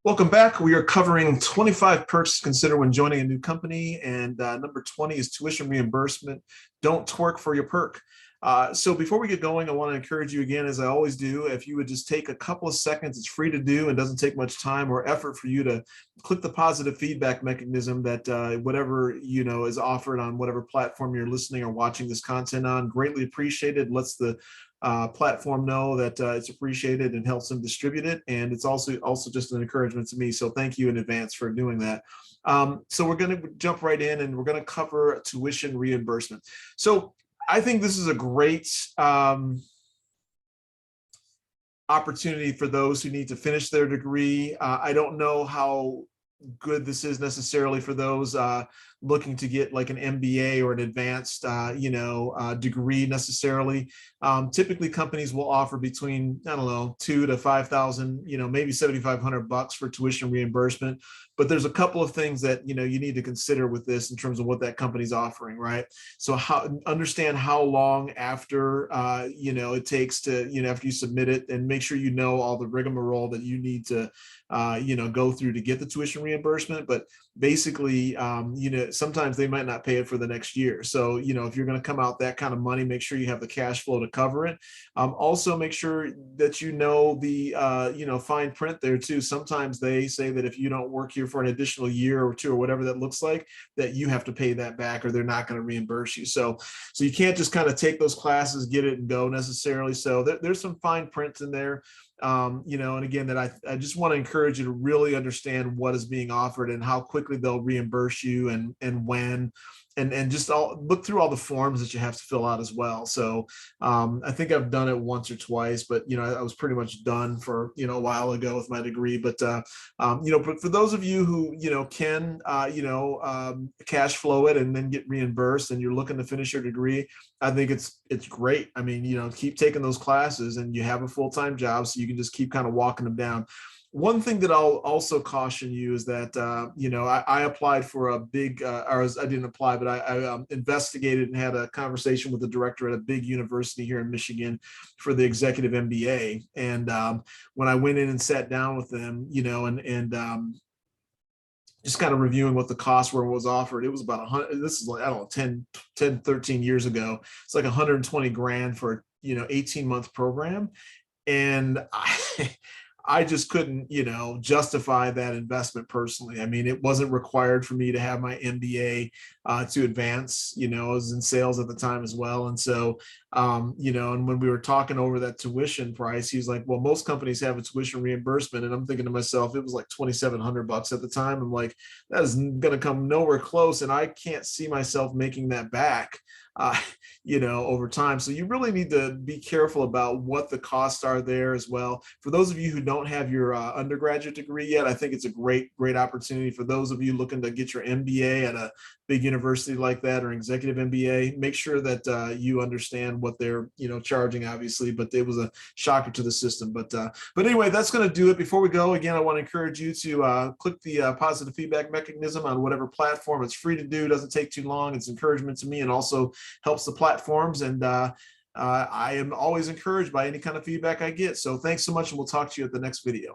Welcome back. We are covering 25 perks to consider when joining a new company, and number 20 is tuition reimbursement. Don't twerk for your perk. So before we get going, I want to encourage you again, as I always do, if you would just take a couple of seconds, it's free to do and doesn't take much time or effort for you to click the positive feedback mechanism that whatever is offered on whatever platform you're listening or watching this content on. Greatly appreciated. Lets the platform know that it's appreciated and helps them distribute it. And it's also just an encouragement to me. So thank you in advance for doing that. So we're going to jump right in and we're going to cover tuition reimbursement. So I think this is a great opportunity for those who need to finish their degree. I don't know how good this is necessarily for those looking to get like an MBA or an advanced degree necessarily. Typically companies will offer between, I don't know, $2,000 to $5,000, maybe $7,500 for tuition reimbursement. But there's a couple of things that you need to consider with this in terms of what that company's offering, right? So understand how long after it takes to after you submit it, and make sure you know all the rigmarole that you need to go through to get the tuition reimbursement. But basically, sometimes they might not pay it for the next year. So, if you're going to come out that kind of money, make sure you have the cash flow to cover it. Also, make sure that the fine print there too. Sometimes they say that if you don't work here for an additional year or two or whatever that looks like, that you have to pay that back or they're not going to reimburse you. So you can't just kind of take those classes, get it and go necessarily. So there's some fine print in there. And again, that I just want to encourage you to really understand what is being offered and how quickly they'll reimburse you and when, and just look through all the forms that you have to fill out as well. So I think I've done it once or twice, but I was pretty much done for a while ago with my degree. But but for those of you who can cash flow it and then get reimbursed, and you're looking to finish your degree, I think it's great. I mean, keep taking those classes, and you have a full-time job, so you can just keep kind of walking them down. One thing that I'll also caution you is that, I applied for a big, I didn't apply, but I investigated and had a conversation with the director at a big university here in Michigan for the executive MBA. And when I went in and sat down with them, and just kind of reviewing what the costs were, what was offered, it was about 100, this is like, I don't know, 10, 13 years ago. It's like 120 grand for, 18-month program. And I just couldn't, justify that investment personally. I mean, it wasn't required for me to have my MBA to advance. I was in sales at the time as well. And so, and when we were talking over that tuition price, he's like, well, most companies have a tuition reimbursement. And I'm thinking to myself, it was like $2,700 at the time. I'm like, that is going to come nowhere close. And I can't see myself making that back. Over time. So you really need to be careful about what the costs are there as well. For those of you who don't have your undergraduate degree yet, I think it's a great opportunity. For those of you looking to get your MBA at a big university like that, or executive MBA, make sure that you understand what they're charging, obviously. But it was a shocker to the system. But anyway, that's going to do it. Before we go, again, I want to encourage you to click the positive feedback mechanism on whatever platform. It's free to do, doesn't take too long. It's encouragement to me and also helps the platforms. And I am always encouraged by any kind of feedback I get. So thanks so much, and we'll talk to you at the next video.